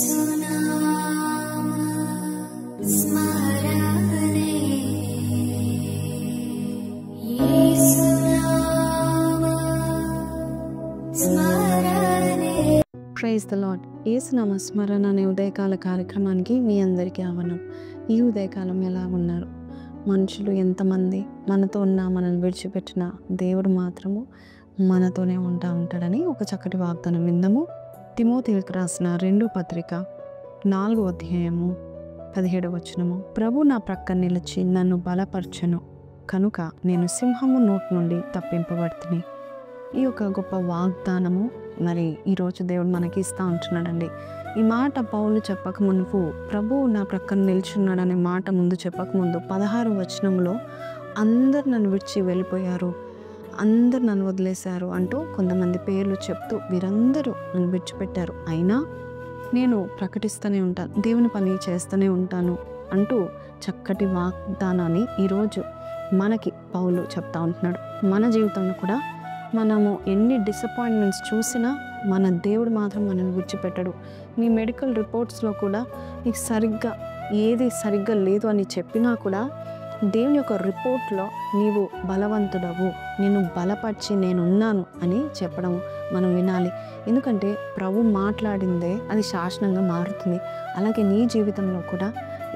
యేసునామ స్మరణే యేసునామ స్మరణే. Praise the Lord. యేసునామ స్మరణ అనే ఉదయకాల కార్యక్రమానికి మీ అందరికీ ఆహ్వానం. ఈ ఉదయకాలం ఎలా ఉన్నారు? మనుషులు ఎంతమంది మనతో ఉన్నా మనల్ని విడిచిపెట్టిన దేవుడు మాత్రము మనతోనే ఉంటాడని ఒక చక్కటి వాగ్దానం విందాము. తిమోతికి రాసిన 2వ పత్రిక 4వ అధ్యాయము 17వ వచనము. ప్రభు నా ప్రక్క నిలిచి నన్ను బలపరచెను కనుక నేను సింహము నోటి నుండి తప్పింపబడుతుని. ఈ యొక్క గొప్ప వాగ్దానము మరి ఈరోజు దేవుడు మనకి ఇస్తూ ఉంటున్నాడండి. ఈ మాట పౌలు చెప్పక మునుపు ప్రభువు నా ప్రక్కన నిల్చున్నాడనే మాట ముందు చెప్పకముందు 16వ వచనంలో అందరు నన్ను విడిచి వెళ్ళిపోయారు, అందరు నన్ను వదిలేశారు అంటూ కొంతమంది పేర్లు చెప్తూ వీరందరూ నన్ను విడిచిపెట్టారు, అయినా నేను ప్రకటిస్తూనే ఉంటాను, దేవుని పని చేస్తూనే ఉంటాను అంటూ చక్కటి వాగ్దానాన్ని ఈరోజు మనకి పౌలు చెప్తా ఉంటున్నాడు. మన జీవితంలో కూడా మనము ఎన్ని డిసప్పాయింట్మెంట్స్ చూసినా మన దేవుడు మాత్రం మనల్ని విడిచిపెట్టడు. నీ మెడికల్ రిపోర్ట్స్లో కూడా నీకు ఏది సరిగ్గా లేదు అని చెప్పినా కూడా దేవుని యొక్క రిపోర్ట్లో నీవు బలవంతుడవు, నేను బలపరిచి నేనున్నాను అని చెప్పడం మనం వినాలి. ఎందుకంటే ప్రభు మాట్లాడిందే అది శాసనంగా మారుతుంది. అలాగే నీ జీవితంలో కూడా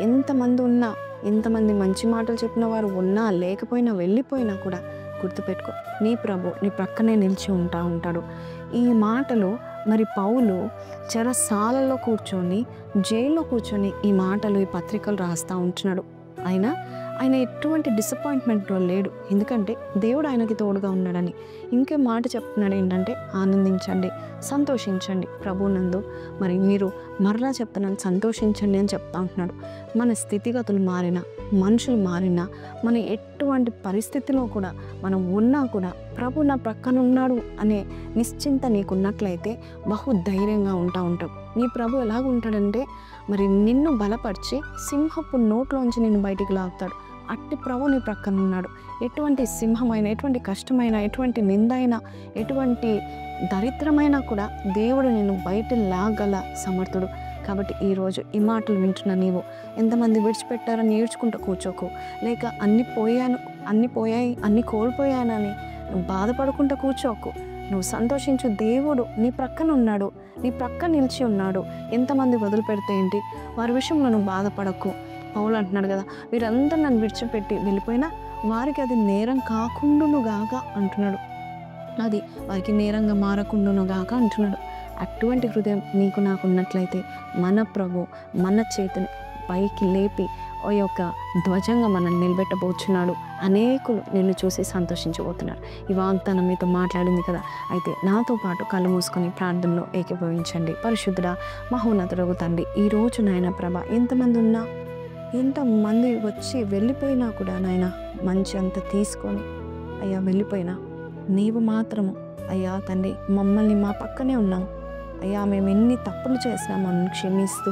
ఎంతమంది ఉన్నా, ఎంతమంది మంచి మాటలు చెప్పిన వారు ఉన్నా లేకపోయినా వెళ్ళిపోయినా కూడా గుర్తుపెట్టుకో, నీ ప్రభు నీ ప్రక్కనే నిలిచి ఉంటాడు. ఈ మాటలు మరి పౌలు చెరసాలలో కూర్చొని, జైల్లో కూర్చొని ఈ మాటలు, ఈ పత్రికలు రాస్తూ ఉంటున్నాడు. ఆయన ఎటువంటి డిసప్పాయింట్మెంట్లో లేడు, ఎందుకంటే దేవుడు ఆయనకి తోడుగా ఉన్నాడని. ఇంకే మాట చెప్తున్నాడు ఏంటంటే, ఆనందించండి, సంతోషించండి ప్రభునందు. మరి మీరు మరలా చెప్తున్నాను, సంతోషించండి అని చెప్తా ఉంటున్నాడు. మన స్థితిగతులు మారినా, మనుషులు మారినా, మన ఎటువంటి పరిస్థితిలో కూడా మనం ఉన్నా కూడా ప్రభు నా ప్రక్కన ఉన్నాడు అనే నిశ్చింత నీకున్నట్లయితే బహు ధైర్యంగా ఉంటావు. నీ ప్రభు ఎలాగ ఉంటాడంటే మరి నిన్ను బలపరిచి సింహపు నోట్లోంచి నిన్ను బయటికి లాగుతాడు. అట్టి ప్రభు నీ ప్రక్కన ఉన్నాడు. ఎటువంటి సింహమైన, ఎటువంటి కష్టమైన, ఎటువంటి నిందైనా, ఎటువంటి దరిద్రమైనా కూడా దేవుడు నిన్ను బయట లాగల సమర్థుడు. కాబట్టి ఈరోజు ఈ మాటలు వింటున్న నీవు ఎంతమంది విడిచిపెట్టారని ఏడ్చుకుంటూ కూర్చోకు, లేక అన్నీ పోయాయి, అన్నీ కోల్పోయానని నువ్వు బాధపడుకుంటూ కూర్చోకు. నువ్వు సంతోషించు, దేవుడు నీ ప్రక్కన ఉన్నాడు, నీ ప్రక్కన నిలిచి ఉన్నాడు. ఎంతమంది వదిలిపెడితే ఏంటి, వారి విషయంలో నువ్వు బాధపడకు. పౌలు అంటున్నాడు కదా, వీరందరూ నన్ను విడిచిపెట్టి వెళ్ళిపోయినా వారికి అది నేరం కాకుండానుగాక అంటున్నాడు, అది వారికి నేరంగా మారకుండానుగాక అంటున్నాడు. అటువంటి హృదయం నీకు నాకు ఉన్నట్లయితే మన ప్రభు మన చేతిని పైకి లేపి ఓ యొక్క ధ్వజంగా మనల్ని నిలబెట్టబోచున్నాడు. అనేకులు నిన్ను చూసి సంతోషించబోతున్నారు. ఈ వాగ్దానం మీతో మాట్లాడింది కదా, అయితే నాతో పాటు కళ్ళు మూసుకొని ప్రార్థనలో ఏకీభవించండి. పరిశుద్ధుడా మహోన్నతుడగు తండ్రి, ఈరోజు నాయన ప్రభ ఎంతమంది ఉన్నా, ఎంతమంది వచ్చి వెళ్ళిపోయినా కూడా నాయన మంచి అంత తీసుకొని అయ్యా వెళ్ళిపోయినా నీవు మాత్రము అయ్యా తండ్రి మమ్మల్ని మా పక్కనే ఉన్నావు అయ్యా, మేము ఎన్ని తప్పులు చేసినా మమ్మల్ని క్షమిస్తూ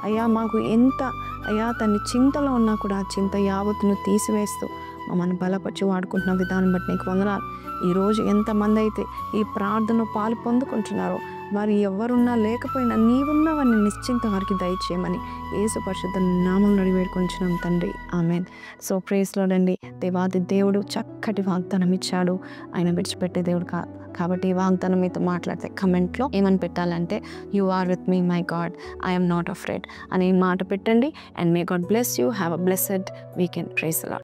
అయ్యా, మాకు ఎంత అయ్యా తన్ని చింతలో ఉన్నా కూడా ఆ చింత యావత్తును తీసివేస్తూ మమ్మల్ని బలపరిచి వాడుకుంటున్న విధానం బట్టి నీకు వందనాలు. ఈరోజు ఎంతమంది అయితే ఈ ప్రార్థనలో పాలు పొందుకుంటున్నారో వారు ఎవరున్నా లేకపోయినా నీవున్నవన్నీ నిశ్చింత వారికి దయచేయమని యేసు పరిశుద్ధ నామములో అడిగి వేడుకొంచున్నాం తండ్రి, ఆమెన్. సో ప్రైజ్ లార్డ్ అండి. దేవాది దేవుడు చక్కటి వాగ్దానం ఇచ్చాడు, ఆయన విడిచిపెట్టే దేవుడు కాబట్టి ఈ వాగ్దానం మీతో మాట్లాడితే కమెంట్లో ఏమని పెట్టాలంటే, you are with me my God, I'm not afraid అనే మాట పెట్టండి. And may God bless you. Have a blessed weekend. Praise lord.